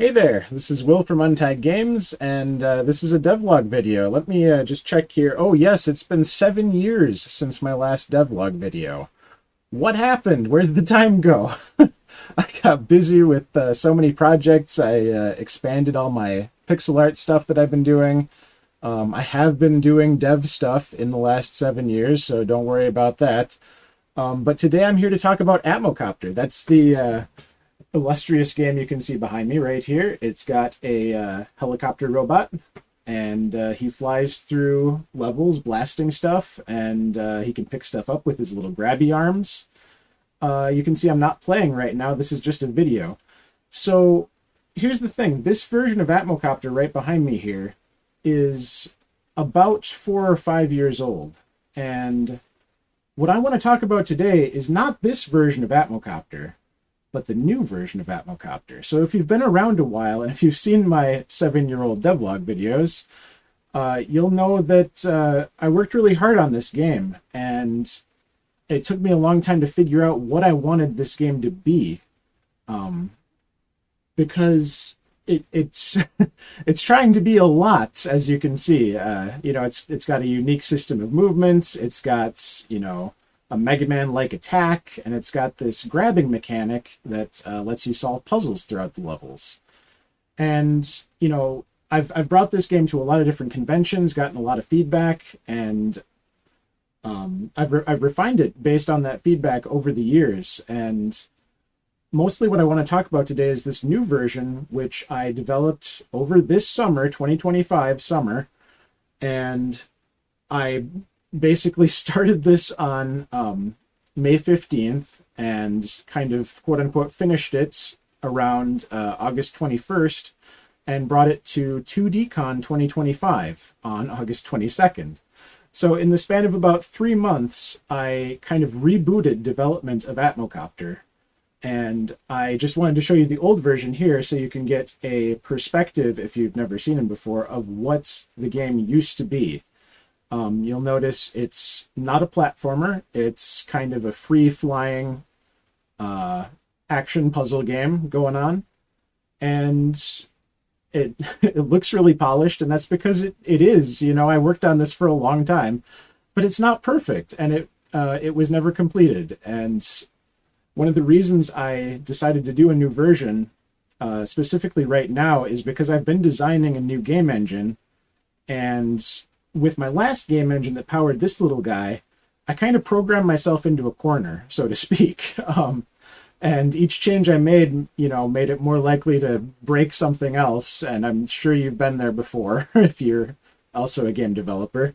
Hey there, this is Will from unTied Games, and this is a devlog video. Let me just check here. Oh yes, it's been 7 years since my last devlog video. What happened? Where did the time go? I got busy with so many projects. I expanded all my pixel art stuff that I've been doing. I have been doing dev stuff in the last 7 years, so don't worry about that. But today I'm here to talk about Atmocopter. That's the illustrious game you can see behind me right here. It's got a helicopter robot, and he flies through levels blasting stuff, and he can pick stuff up with his little grabby arms. You can see I'm not playing right now. This is just a video. So here's the thing. This version of Atmocopter right behind me here is about 4 or 5 years old. And what I want to talk about today is not this version of Atmocopter, but the new version of Atmocopter. So if you've been around a while, and if you've seen my 7-year-old devlog videos, you'll know that I worked really hard on this game, and it took me a long time to figure out what I wanted this game to be, because it's it's trying to be a lot, as you can see. It's got a unique system of movements. It's got, a Mega Man-like attack, and it's got this grabbing mechanic that lets you solve puzzles throughout the levels. And, I've brought this game to a lot of different conventions, gotten a lot of feedback, and I've refined it based on that feedback over the years. And mostly what I want to talk about today is this new version, which I developed over this summer, 2025 summer, and I basically started this on May 15th and kind of quote-unquote finished it around August 21st and brought it to 2DCon 2025 on August 22nd. So in the span of about 3 months, I kind of rebooted development of Atmocopter, and I just wanted to show you the old version here so you can get a perspective, if you've never seen him before, of what the game used to be. You'll notice it's not a platformer. It's kind of a free-flying action puzzle game going on. And it looks really polished, and that's because it is. I worked on this for a long time. But it's not perfect, and it was never completed. And one of the reasons I decided to do a new version, specifically right now, is because I've been designing a new game engine, and with my last game engine that powered this little guy, I kind of programmed myself into a corner, so to speak. And each change I made, made it more likely to break something else. And I'm sure you've been there before if you're also a game developer.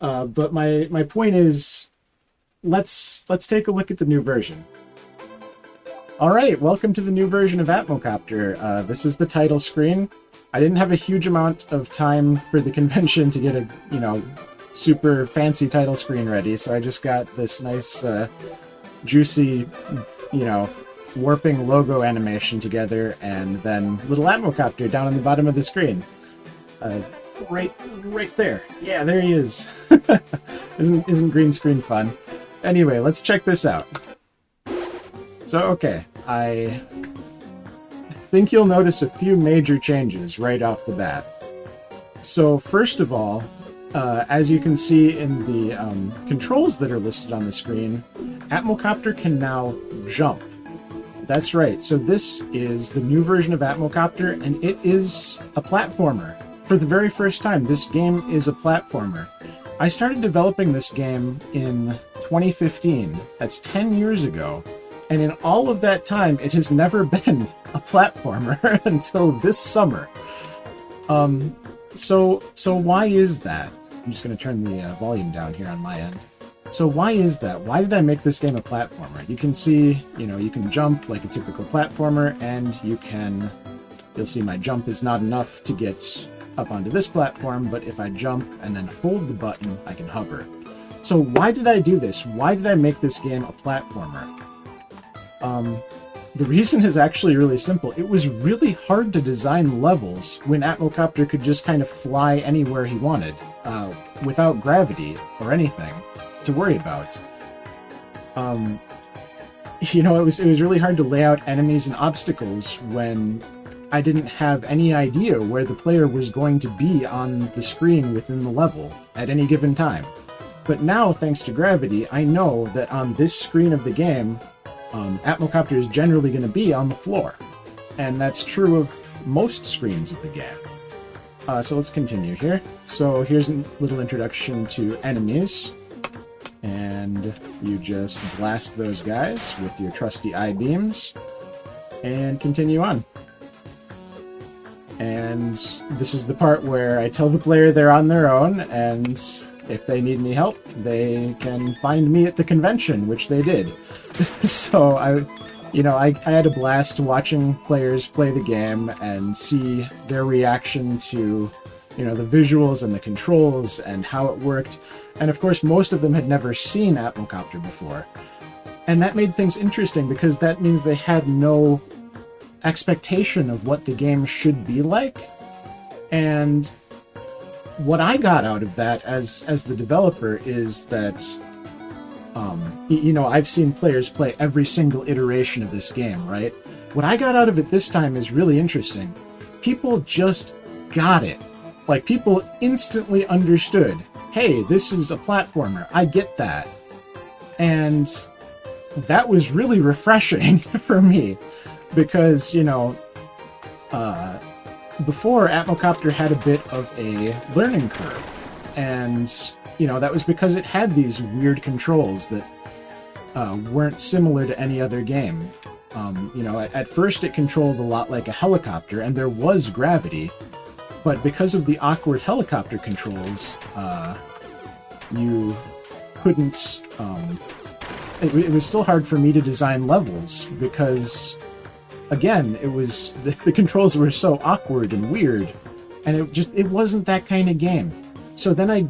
But my point is, let's take a look at the new version. All right, welcome to the new version of Atmocopter. This is the title screen. I didn't have a huge amount of time for the convention to get a, super fancy title screen ready, so I just got this nice, juicy, warping logo animation together, and then little Atmocopter down on the bottom of the screen. Right there. Yeah, there he is. Isn't green screen fun? Anyway, let's check this out. So, okay, I think you'll notice a few major changes right off the bat. So first of all, as you can see in the controls that are listed on the screen, Atmocopter can now jump. That's right, so this is the new version of Atmocopter, and it is a platformer. For the very first time, this game is a platformer. I started developing this game in 2015. That's 10 years ago. And in all of that time, it has never been a platformer until this summer. So why is that? I'm just going to turn the volume down here on my end. So why is that? Why did I make this game a platformer? You can see, you can jump like a typical platformer, and you'll see my jump is not enough to get up onto this platform, but if I jump and then hold the button, I can hover. So why did I do this? Why did I make this game a platformer? The reason is actually really simple. It was really hard to design levels when Atmocopter could just kind of fly anywhere he wanted, without gravity or anything to worry about. It was really hard to lay out enemies and obstacles when I didn't have any idea where the player was going to be on the screen within the level at any given time. But now, thanks to gravity, I know that on this screen of the game, Atmocopter is generally going to be on the floor. And that's true of most screens of the game. So let's continue here. So here's a little introduction to enemies. And you just blast those guys with your trusty I-beams. And continue on. And this is the part where I tell the player they're on their own, and if they need any help, they can find me at the convention, which they did. So I had a blast watching players play the game and see their reaction to, the visuals and the controls and how it worked. And of course, most of them had never seen Atmocopter before. And that made things interesting because that means they had no expectation of what the game should be like. And what I got out of that as the developer is that I've seen players play every single iteration of this game, right? What I got out of it this time is really interesting. People just got it. Like, people instantly understood, hey, this is a platformer, I get that. And that was really refreshing for me. Because, before, Atmocopter had a bit of a learning curve. And, that was because it had these weird controls that weren't similar to any other game. At first it controlled a lot like a helicopter, and there was gravity. But because of the awkward helicopter controls, you couldn't... It was still hard for me to design levels, because... Again, it was the controls were so awkward and weird, and it wasn't that kind of game. So then I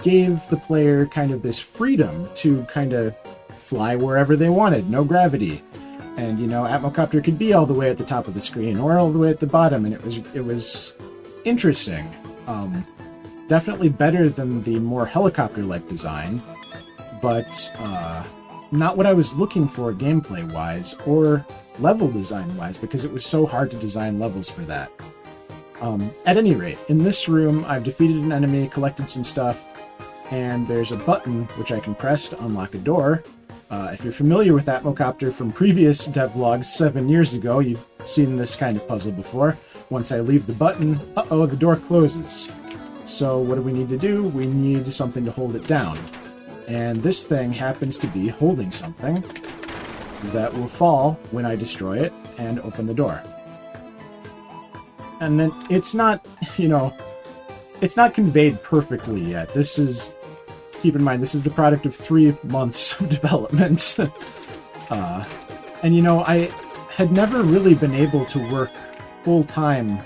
gave the player kind of this freedom to kind of fly wherever they wanted, no gravity. And Atmocopter could be all the way at the top of the screen or all the way at the bottom, and it was interesting. Definitely better than the more helicopter-like design, but not what I was looking for gameplay-wise or level design-wise, because it was so hard to design levels for that. At any rate, in this room, I've defeated an enemy, collected some stuff, and there's a button which I can press to unlock a door. If you're familiar with Atmocopter from previous devlogs 7 years ago, you've seen this kind of puzzle before. Once I leave the button, the door closes. So what do we need to do? We need something to hold it down. And this thing happens to be holding something that will fall when I destroy it and open the door. And then it's not, it's not conveyed perfectly yet. Keep in mind, this is the product of 3 months of development. And I had never really been able to work full-time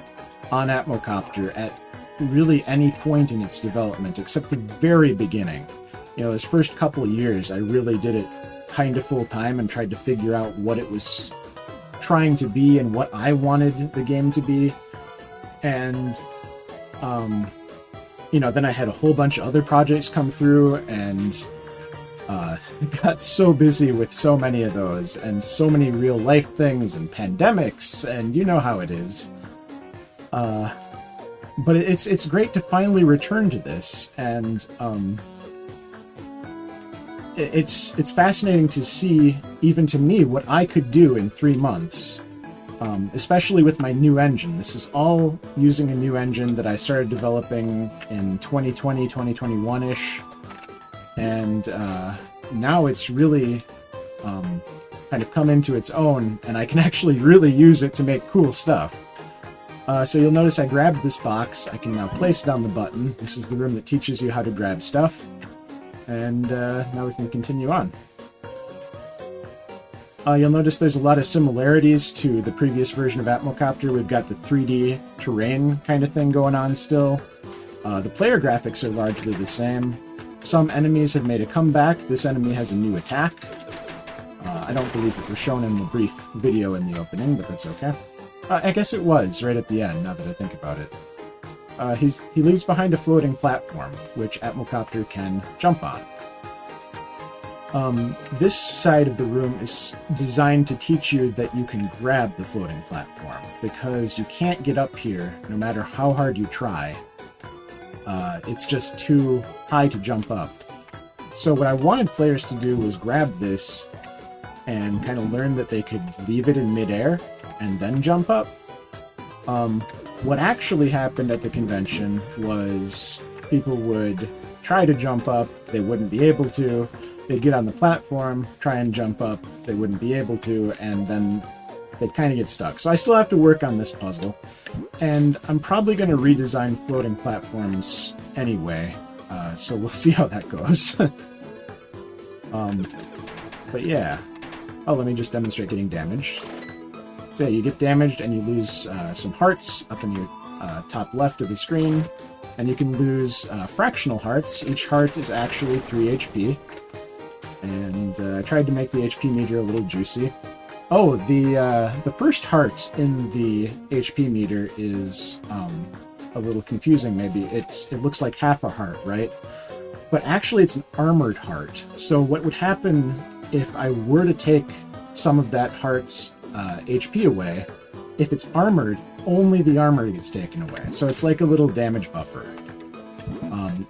on Atmocopter at really any point in its development, except the very beginning. Those first couple of years, I really did it kind of full-time and tried to figure out what it was trying to be and what I wanted the game to be. And, then I had a whole bunch of other projects come through, and got so busy with so many of those, and so many real-life things, and pandemics, and you know how it is. But it's great to finally return to this, and, It's fascinating to see, even to me, what I could do in 3 months, especially with my new engine. This is all using a new engine that I started developing in 2020, 2021-ish, and now it's really kind of come into its own, and I can actually really use it to make cool stuff. So you'll notice I grabbed this box. I can now place it on the button. This is the room that teaches you how to grab stuff. And now we can continue on. You'll notice there's a lot of similarities to the previous version of Atmocopter. We've got the 3D terrain kind of thing going on still. The player graphics are largely the same. Some enemies have made a comeback. This enemy has a new attack. I don't believe it was shown in the brief video in the opening, but that's okay. I guess it was right at the end, now that I think about it. He leaves behind a floating platform, which Atmocopter can jump on. This side of the room is designed to teach you that you can grab the floating platform, because you can't get up here no matter how hard you try. It's just too high to jump up. So what I wanted players to do was grab this and kind of learn that they could leave it in midair and then jump up. What actually happened at the convention was people would try to jump up, they wouldn't be able to, they'd get on the platform, try and jump up, they wouldn't be able to, and then they'd kind of get stuck. So I still have to work on this puzzle, and I'm probably going to redesign floating platforms anyway, so we'll see how that goes. But yeah. Oh, let me just demonstrate getting damaged. So yeah, you get damaged and you lose some hearts up in your top left of the screen, and you can lose fractional hearts. Each heart is actually 3 HP, and I tried to make the HP meter a little juicy. Oh, the first heart in the HP meter is a little confusing, maybe. It looks like half a heart, right? But actually it's an armored heart. So what would happen if I were to take some of that heart's HP away, if it's armored, only the armor gets taken away. So it's like a little damage buffer.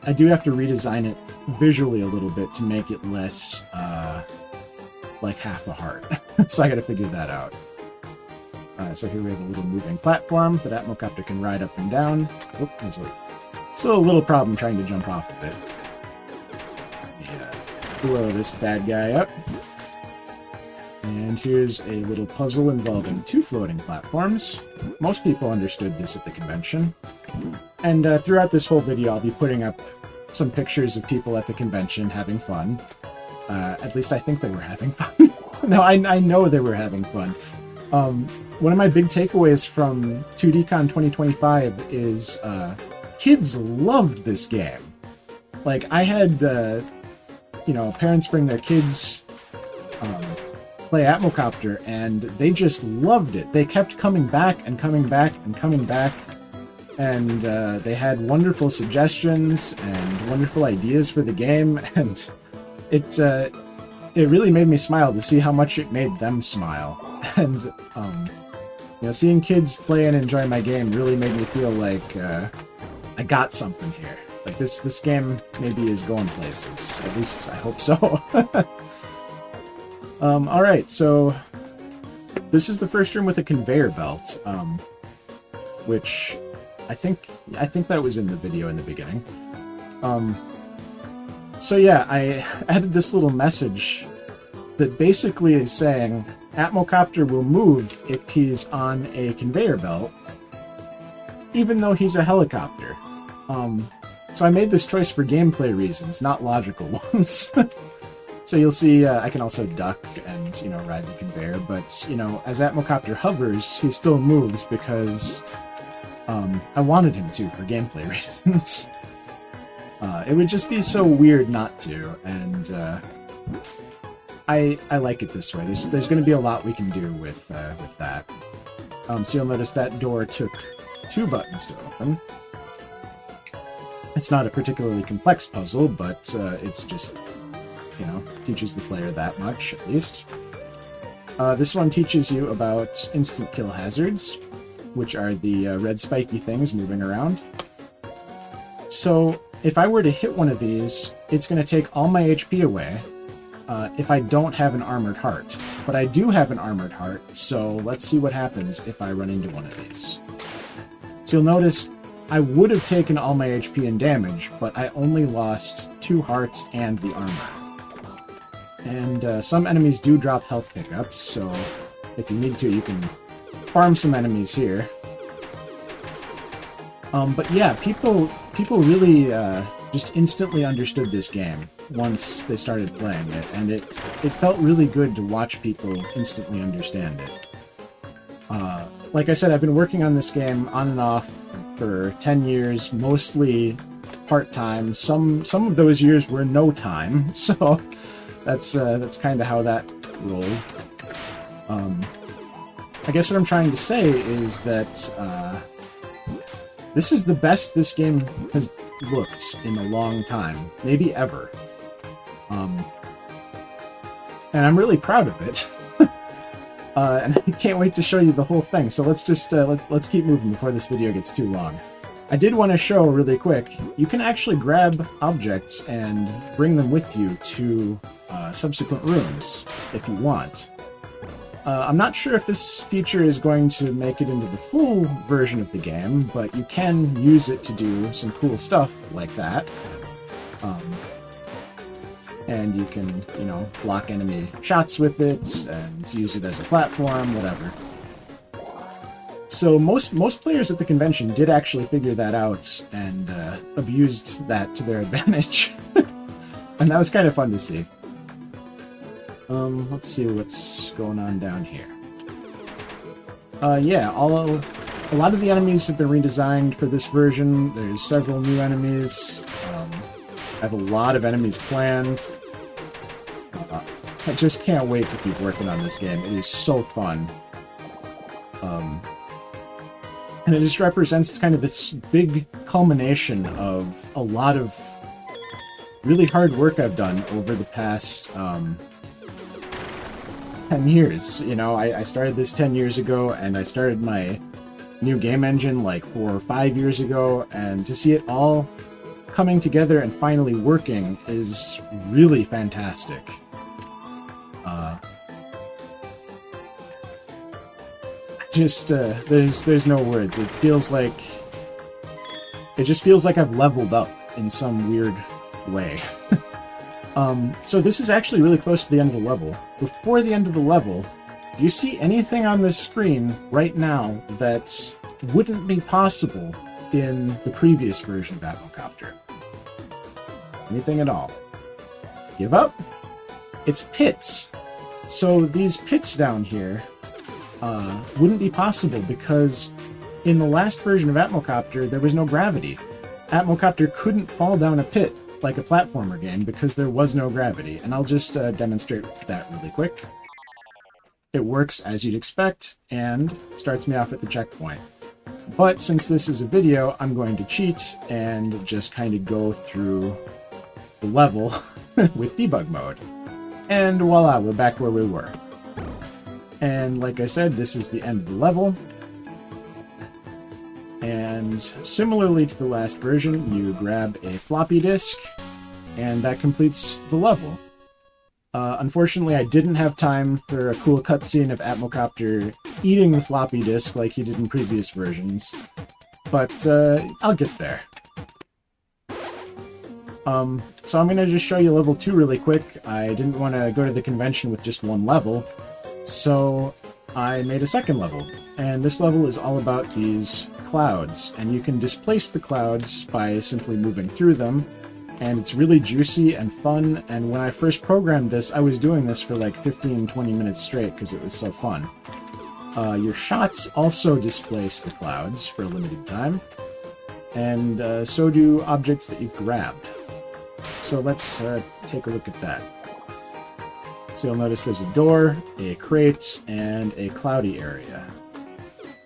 I do have to redesign it visually a little bit to make it less like half a heart. So I gotta figure that out. So here we have a little moving platform that Atmocopter can ride up and down. Oop, there's still a little problem trying to jump off of it. Blow this bad guy up. And here's a little puzzle involving 2 floating platforms. Most people understood this at the convention. And throughout this whole video, I'll be putting up some pictures of people at the convention having fun. At least I think they were having fun. No, I know they were having fun. One of my big takeaways from 2DCon 2025 is kids loved this game. Like, I had, parents bring their kids play Atmocopter, and they just loved it. They kept coming back and coming back and coming back, and they had wonderful suggestions and wonderful ideas for the game, and it really made me smile to see how much it made them smile. And seeing kids play and enjoy my game really made me feel like I got something here. Like this game maybe is going places. At least I hope so. Alright, so this is the first room with a conveyor belt, which I think that was in the video in the beginning. So yeah, I added this little message that basically is saying Atmocopter will move if he's on a conveyor belt, even though he's a helicopter. So I made this choice for gameplay reasons, not logical ones. So you'll see I can also duck and, ride the conveyor, but, as Atmocopter hovers, he still moves because I wanted him to for gameplay reasons. It would just be so weird not to, and I like it this way. There's going to be a lot we can do with that. So you'll notice that door took 2 buttons to open. It's not a particularly complex puzzle, but it's just, teaches the player that much, at least. This one teaches you about instant kill hazards, which are the red spiky things moving around. So, if I were to hit one of these, it's going to take all my HP away if I don't have an armored heart. But I do have an armored heart, so let's see what happens if I run into one of these. So you'll notice I would have taken all my HP and damage, but I only lost 2 hearts and the armor. And some enemies do drop health pickups, so if you need to, you can farm some enemies here. But yeah, people really just instantly understood this game once they started playing it, and it felt really good to watch people instantly understand it. Like I said, I've been working on this game on and off for 10 years, mostly part-time. Some of those years were no time, so that's kind of how that rolled. I guess what I'm trying to say is that this is the best this game has looked in a long time, maybe ever. and I'm really proud of it. And I can't wait to show you the whole thing. So let's just let's keep moving before this video gets too long. I did want to show really quick, you can actually grab objects and bring them with you to subsequent rooms if you want. I'm not sure if this feature is going to make it into the full version of the game, but you can use it to do some cool stuff like that. And you can, you know, block enemy shots with it and use it as a platform, whatever. So most players at the convention did actually figure that out and abused that to their advantage. And that was kind of fun to see. Let's see what's going on down here. Yeah, a lot of the enemies have been redesigned for this version. There's several new enemies. I have a lot of enemies planned. I just can't wait to keep working on this game. It is so fun. And it just represents kind of this big culmination of a lot of really hard work I've done over the past 10 years. You know, I started this 10 years ago, and I started my new game engine like 4 or 5 years ago, and to see it all coming together and finally working is really fantastic. Just there's no words. It just feels like I've leveled up in some weird way. So this is actually really close to the end of the level. Before the end of the level, do you see anything on this screen right now that wouldn't be possible in the previous version of Atmocopter? Anything at all? Give up? It's pits. So these pits down here wouldn't be possible because in the last version of Atmocopter, there was no gravity. Atmocopter couldn't fall down a pit like a platformer game because there was no gravity, and I'll just demonstrate that really quick. It works as you'd expect, and starts me off at the checkpoint. But since this is a video, I'm going to cheat and just kind of go through the level with debug mode. And voila, we're back where we were. And like I said, this is the end of the level. And similarly to the last version, you grab a floppy disk, and that completes the level. Unfortunately, I didn't have time for a cool cutscene of Atmocopter eating the floppy disk like he did in previous versions, but I'll get there. So I'm going to just show you level 2 really quick. I didn't want to go to the convention with just one level, so I made a second level. And this level is all about these clouds, and you can displace the clouds by simply moving through them, and it's really juicy and fun, and when I first programmed this, I was doing this for like 15-20 minutes straight because it was so fun. Your shots also displace the clouds for a limited time, and so do objects that you've grabbed. So let's take a look at that. So you'll notice there's a door, a crate, and a cloudy area.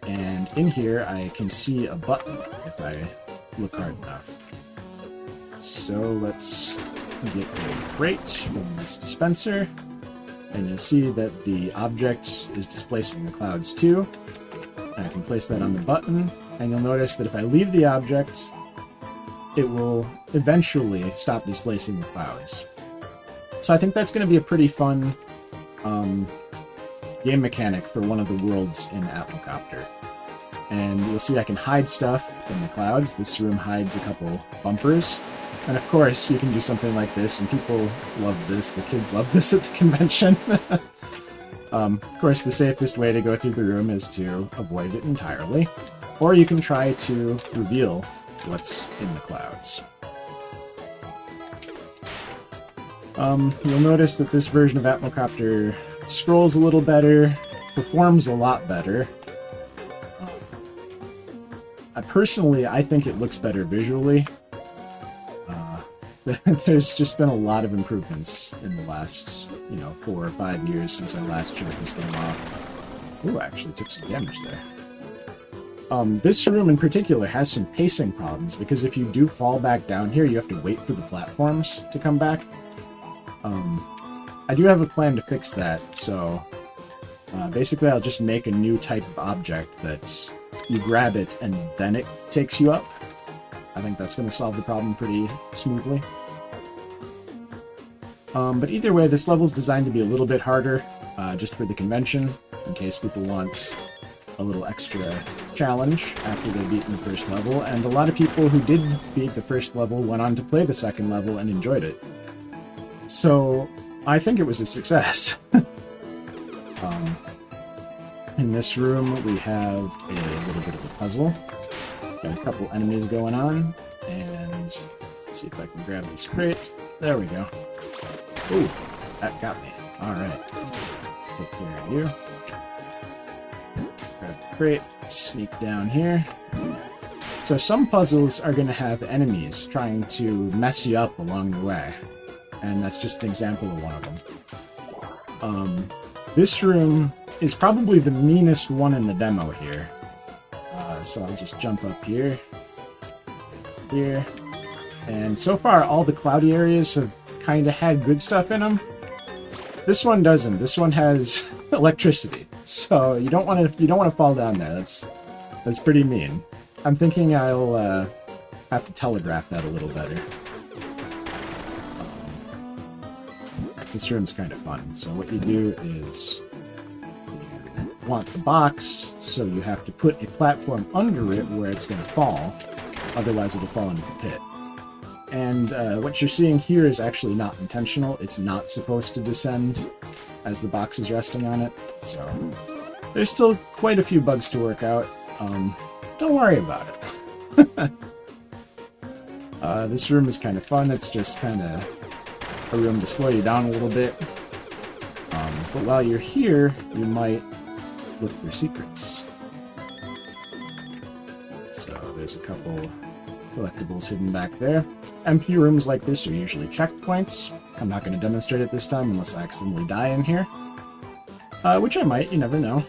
And in here I can see a button if I look hard enough. So let's get a crate from this dispenser, and you'll see that the object is displacing the clouds too. And I can place that on the button, and you'll notice that if I leave the object, it will eventually stop displacing the clouds. So I think that's going to be a pretty fun game mechanic for one of the worlds in Atmocopter. And you'll see I can hide stuff in the clouds. This room hides a couple bumpers. And of course, you can do something like this, and people love this. The kids love this at the convention. Of course, the safest way to go through the room is to avoid it entirely. Or you can try to reveal what's in the clouds. You'll notice that this version of Atmocopter scrolls a little better, performs a lot better. I think it looks better visually. There's just been a lot of improvements in the last, 4 or 5 years since I last showed this game off. Ooh, I actually took some damage there. This room in particular has some pacing problems, because if you do fall back down here, you have to wait for the platforms to come back. I do have a plan to fix that, so basically I'll just make a new type of object that you grab it and then it takes you up. I think that's going to solve the problem pretty smoothly. But either way, this level's designed to be a little bit harder, just for the convention, in case people want a little extra challenge after they've beaten the first level, and a lot of people who did beat the first level went on to play the second level and enjoyed it. So, I think it was a success. In this room, we have a little bit of a puzzle. Got a couple enemies going on, and let's see if I can grab this crate. There we go. Ooh, that got me. Alright. Let's take care of you. Grab the crate, sneak down here. So some puzzles are going to have enemies trying to mess you up along the way. And that's just an example of one of them. This room is probably the meanest one in the demo here. So I'll just jump up here. Here. And so far, all the cloudy areas have kind of had good stuff in them. This one doesn't. This one has electricity. So you don't want to fall down there. That's pretty mean. I'm thinking I'll have to telegraph that a little better. This room's kind of fun. So what you do is you want the box, so you have to put a platform under it where it's going to fall. Otherwise, it'll fall into the pit. And what you're seeing here is actually not intentional. It's not supposed to descend as the box is resting on it. So there's still quite a few bugs to work out. Don't worry about it. This room is kind of fun. It's just kind of a room to slow you down a little bit. But while you're here, you might look for secrets. So there's a couple collectibles hidden back there. Empty rooms like this are usually checkpoints. I'm not going to demonstrate it this time unless I accidentally die in here. Which I might, you never know.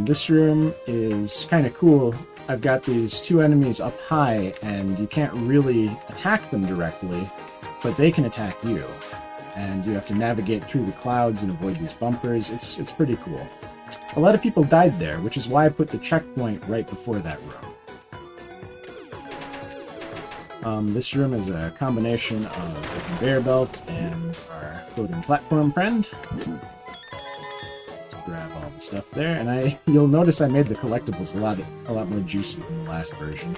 This room is kind of cool. I've got these two enemies up high, and you can't really attack them directly, but they can attack you. And you have to navigate through the clouds and avoid these bumpers. It's pretty cool. A lot of people died there, which is why I put the checkpoint right before that room. This room is a combination of the conveyor belt and our floating platform friend. Let's grab all the stuff there, and you'll notice I made the collectibles a lot more juicy than the last version.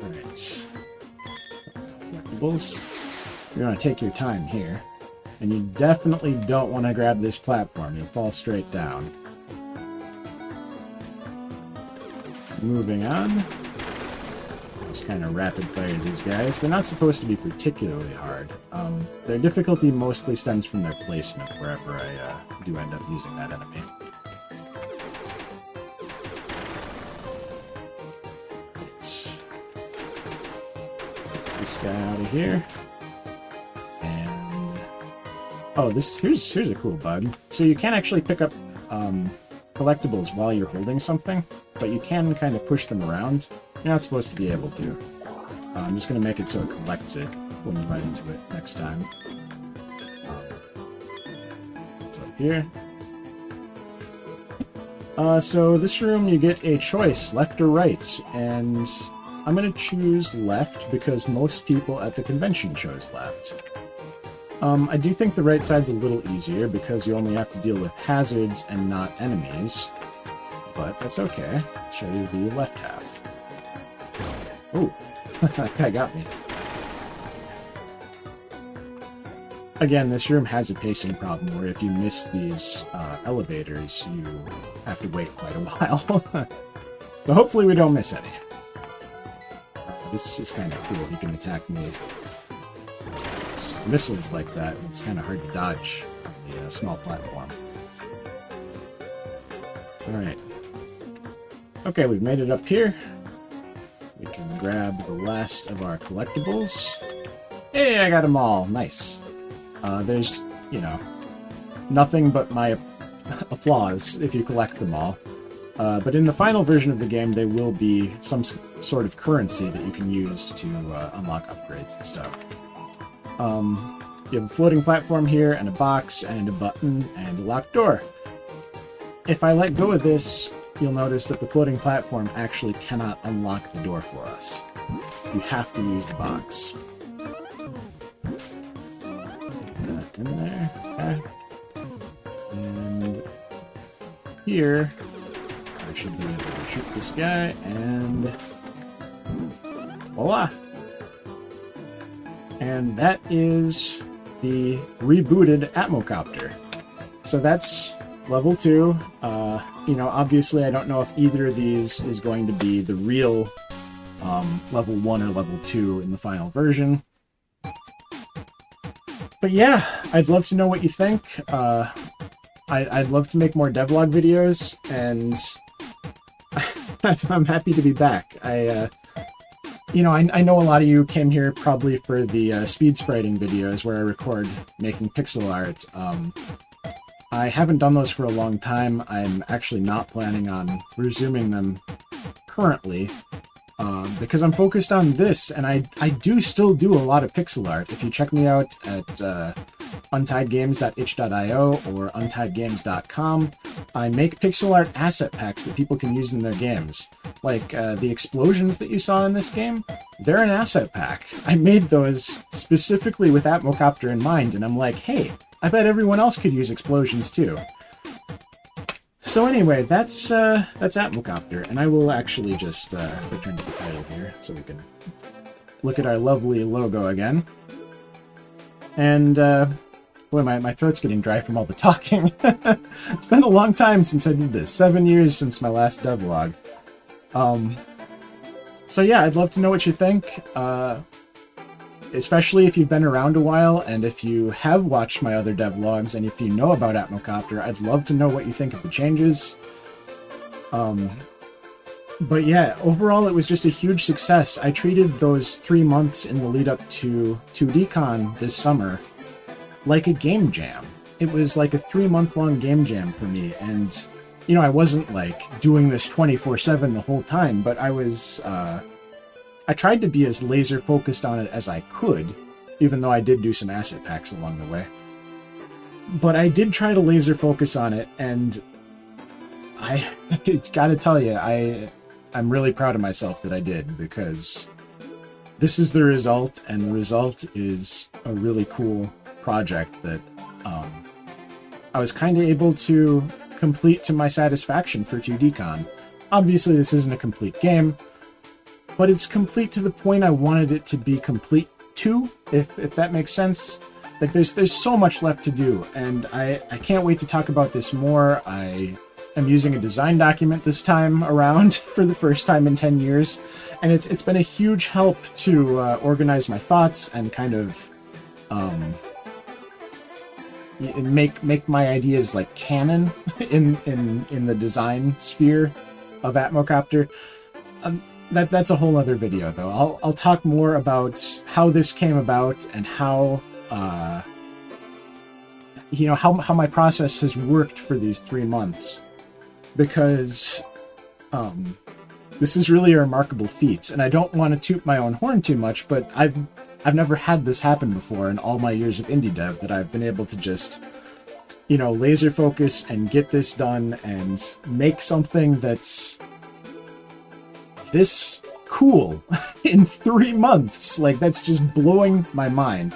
Alright. Collectibles. You're going to take your time here. And you definitely don't want to grab this platform. You'll fall straight down. Moving on. Just kind of rapid fire these guys. They're not supposed to be particularly hard. Their difficulty mostly stems from their placement, wherever I do end up using that enemy. Let's get this guy out of here. And oh, here's a cool bug. So you can't actually pick up collectibles while you're holding something, but you can kind of push them around. You're not supposed to be able to. I'm just going to make it so it collects it when you run into it next time. It's up here. So this room you get a choice, left or right, and I'm going to choose left because most people at the convention chose left. I do think the right side's a little easier because you only have to deal with hazards and not enemies, but that's okay. I'll show you the left half. Oh, that guy got me. Again, this room has a pacing problem where if you miss these elevators, you have to wait quite a while. So hopefully we don't miss any. This is kind of cool. He can attack me. Missiles like that, it's kind of hard to dodge on the small platform. Alright. Okay, we've made it up here. We can grab the last of our collectibles. Hey, I got them all. Nice. There's, you know, nothing but my applause if you collect them all. But in the final version of the game, there will be some sort of currency that you can use to unlock upgrades and stuff. You have a floating platform here, and a box, and a button, and a locked door. If I let go of this, you'll notice that the floating platform actually cannot unlock the door for us. You have to use the box. Put that in there. Okay. And here, I should be able to shoot this guy, and voila! And that is the rebooted Atmocopter. So that's level 2. You know, obviously I don't know if either of these is going to be the real level 1 or level 2 in the final version. But yeah, I'd love to know what you think. I'd love to make more devlog videos, and I'm happy to be back. You know, I know a lot of you came here probably for the speed spriting videos where I record making pixel art. I haven't done those for a long time. I'm actually not planning on resuming them currently, because I'm focused on this, and I do still do a lot of pixel art. If you check me out at untiedgames.itch.io or untiedgames.com, I make pixel art asset packs that people can use in their games. Like the explosions that you saw in this game, they're an asset pack. I made those specifically with Atmocopter in mind, and I'm like, hey, I bet everyone else could use explosions too. So anyway, that's Atmocopter, and I will actually just return to the title here so we can look at our lovely logo again. And boy, my throat's getting dry from all the talking. It's been a long time since I did this. 7 years since my last devlog. So yeah, I'd love to know what you think. Especially if you've been around a while, and if you have watched my other devlogs, and if you know about Atmocopter, I'd love to know what you think of the changes. But yeah, overall it was just a huge success. I treated those 3 months in the lead up to 2DCon this summer like a game jam. It was like a 3-month-long game jam for me, and you know, I wasn't like doing this 24/7 the whole time, but I was I tried to be as laser focused on it as I could, even though I did do some asset packs along the way. But I did try to laser focus on it, and I gotta tell you, I'm really proud of myself that I did, because this is the result, and the result is a really cool project that I was kind of able to complete to my satisfaction for 2DCon. Obviously, this isn't a complete game, but it's complete to the point I wanted it to be complete to, if that makes sense. Like, there's so much left to do, and I can't wait to talk about this more. I am using a design document this time around for the first time in 10 years, and it's been a huge help to organize my thoughts and kind of make my ideas like canon in the design sphere of Atmocopter. That's a whole other video, though. I'll talk more about how this came about and how you know, how my process has worked for these 3 months, because this is really a remarkable feat, and I don't want to toot my own horn too much, but I've never had this happen before in all my years of indie dev, that I've been able to just, you know, laser focus and get this done and make something that's this cool in 3 months. Like, that's just blowing my mind.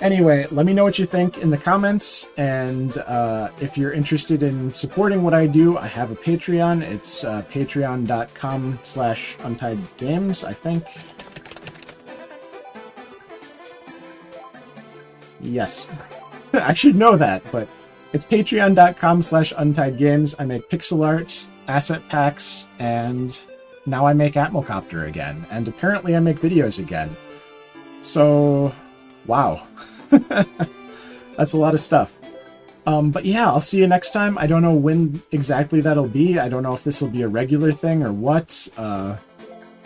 Anyway, let me know what you think in the comments, and if you're interested in supporting what I do, I have a Patreon. It's patreon.com/untiedgames, I think. Yes. I should know that, but it's patreon.com/untiedgames. I make pixel art, asset packs, and now I make Atmocopter again, and apparently I make videos again. So, wow. That's a lot of stuff. But yeah, I'll see you next time. I don't know when exactly that'll be. I don't know if this will be a regular thing or what. I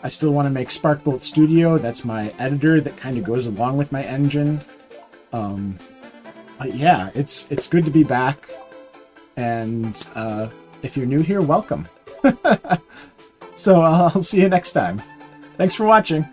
still want to make Sparkbolt Studio. That's my editor that kind of goes along with my engine. But yeah, it's good to be back. And if you're new here, welcome. So I'll see you next time. Thanks for watching.